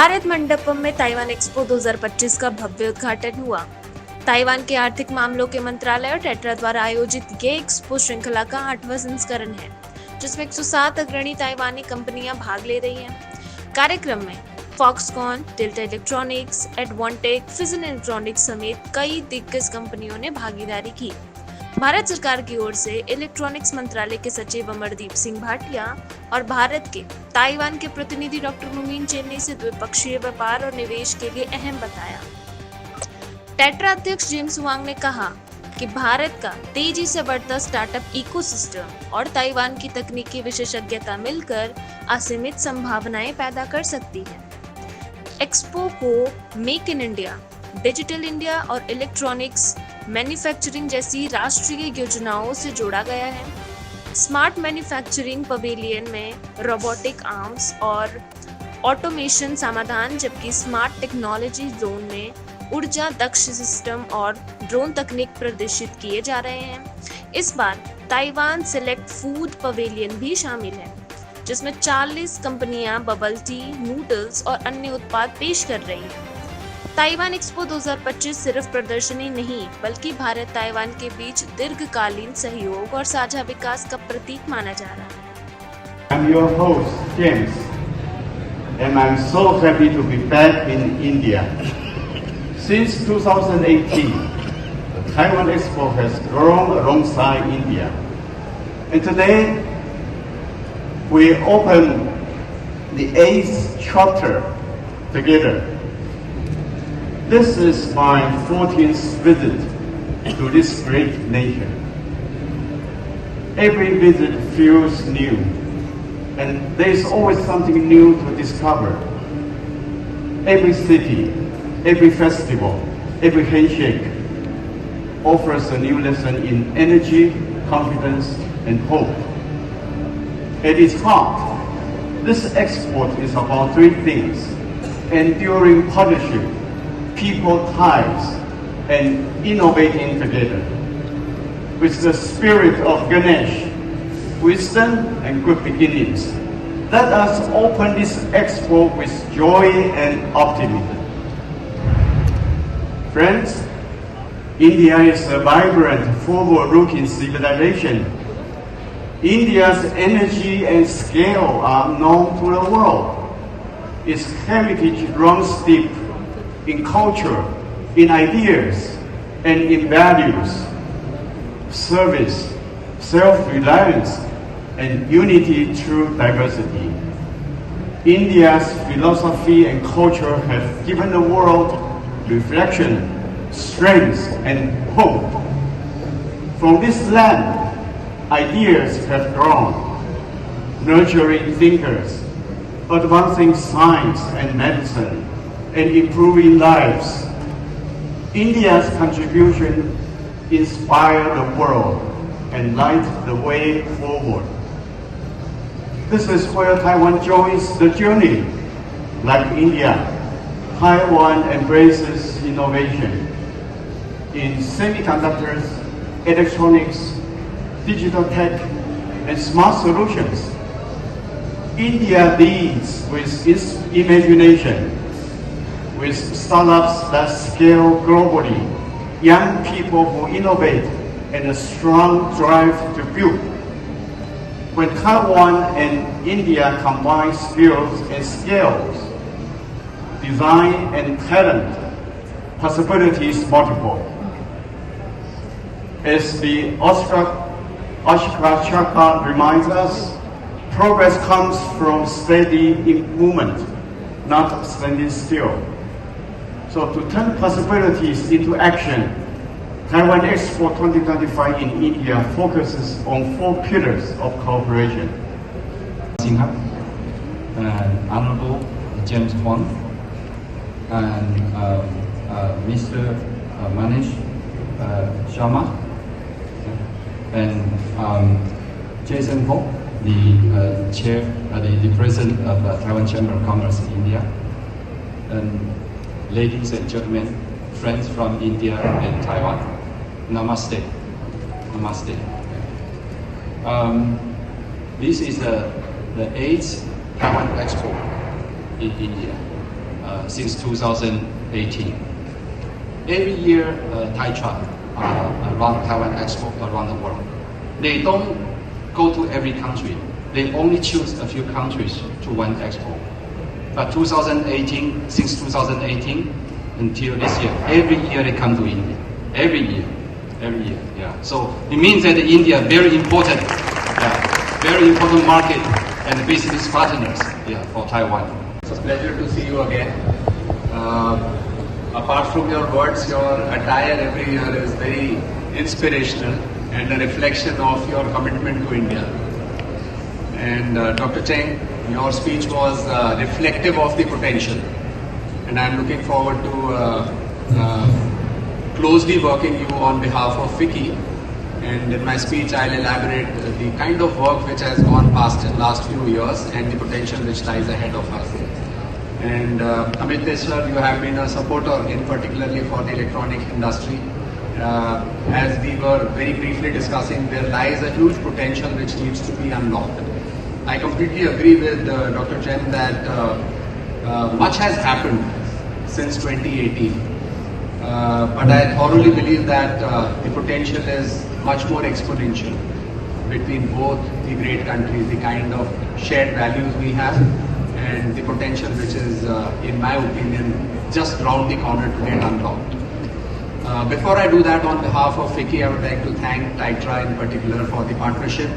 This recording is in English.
भारत मंडपम में Taiwan expo 2025 का भव्य उद्घाटन हुआ। ताइवान के आर्थिक मामलों के मंत्रालय और टेट्रा द्वारा आयोजित ये एक्सपो श्रृंखला का 8वां संस्करण है, जिसमें 107 अग्रणी ताइवानी कंपनियां भाग ले रही हैं। कार्यक्रम में फॉक्सकॉन, डेल्टा इलेक्ट्रॉनिक्स, एडवांटेक, फिजन इलेक्ट्रॉनिक्स समेत कई दिग्गज कंपनियों ने भागीदारी की। भारत सरकार की ओर से इलेक्ट्रॉनिक्स मंत्रालय के सचिव अमरदीप सिंह भाटिया और भारत के ताइवान के प्रतिनिधि डॉक्टर मुमीन चेन ने इसे द्विपक्षीय व्यापार और निवेश के लिए अहम बताया। टेट्रा अध्यक्ष जेम्स वांग ने कहा कि भारत का तेजी से बढ़ता स्टार्टअप इकोसिस्टम और ताइवान की तकनीकी विशेषज्ञता मिलकर असीमित संभावनाएं पैदा कर सकती है। एक्सपो को make in India, digital India और इलेक्ट्रॉनिक्स मैन्युफैक्चरिंग जैसी राष्ट्रीय योजनाओं से जोड़ा गया है। स्मार्ट मैन्युफैक्चरिंग पवेलियन में रोबोटिक आर्म्स और ऑटोमेशन समाधान, जबकि स्मार्ट टेक्नोलॉजी जोन में ऊर्जा दक्ष सिस्टम और ड्रोन तकनीक प्रदर्शित किए जा रहे हैं। इस बार ताइवान सेलेक्ट फूड पवेलियन भी शामिल है, जिसमें 40 कंपनियां बबल टी, नूडल्स और अन्य उत्पाद पेश कर रही हैं। ताइवान एक्सपो 2025 सिर्फ प्रदर्शनी नहीं, बल्कि भारत ताइवान के बीच दीर्घकालीन सहयोग और साझा विकास का प्रतीक माना जा रहा है। I'm your host, James, and I'm so happy to be back in India. Since 2018, the Taiwan Expo has grown alongside India. And today, we open the 8th chapter together. This is my 14th visit to this great nation. Every visit feels new, and there is always something new to discover. Every city, every festival, every handshake offers a new lesson in energy, confidence, and hope. At its heart, this expo is about three things: enduring partnership, people ties, and innovating together. With the spirit of Ganesh, wisdom and good beginnings, let us open this expo with joy and optimism. Friends, India is a vibrant, forward-looking civilization. India's energy and scale are known to the world. Its heritage runs deep in culture, in ideas, and in values: service, self-reliance, and unity through diversity. India's philosophy and culture have given the world reflection, strength, and hope. From this land, ideas have grown, nurturing thinkers, advancing science and medicine, and improving lives. India's contribution inspire the world and light the way forward. This is where Taiwan joins the journey. Like India, Taiwan embraces innovation in semiconductors, electronics, digital tech, and smart solutions. India leads with its imagination, with startups that scale globally, young people who innovate, and a strong drive to build. When Taiwan and India combine skills and scales, design and talent, possibilities multiple. As the Ashika Chakra reminds us, progress comes from steady movement, not standing still. So to turn possibilities into action, Taiwan Expo 2025 in India focuses on 4 pillars of cooperation. Singha, Honorable James Huang, and Mr. Manish Sharma, and Jason Ho, the President of Taiwan Chamber of Commerce in India, and ladies and gentlemen, friends from India and Taiwan, Namaste. Namaste. This is the 8th Taiwan Expo in India. since 2018. Every year, Taitra run Taiwan Expo around the world. They don't go to every country. They only choose a few countries to run Expo. But 2018, since 2018 until this year, every year they come to India. Every year, yeah. So it means that India very important, very important market and business partners, for Taiwan. It's a pleasure to see you again. Apart from your words, your attire every year is very inspirational and a reflection of your commitment to India. And Dr. Cheng, your speech was reflective of the potential, and I'm looking forward to closely working you on behalf of FICCI. And in my speech, I'll elaborate the kind of work which has gone past in last few years and the potential which lies ahead of us. And Amit Tesar, you have been a supporter in particularly for the electronic industry. As we were very briefly discussing, there lies a huge potential which needs to be unlocked. I completely agree with Dr. Chen that much has happened since 2018. But I thoroughly believe that the potential is much more exponential between both the great countries, the kind of shared values we have, and the potential which is, in my opinion, just round the corner to get unlocked. Before I do that, on behalf of FICCI, I would like to thank Taitra in particular for the partnership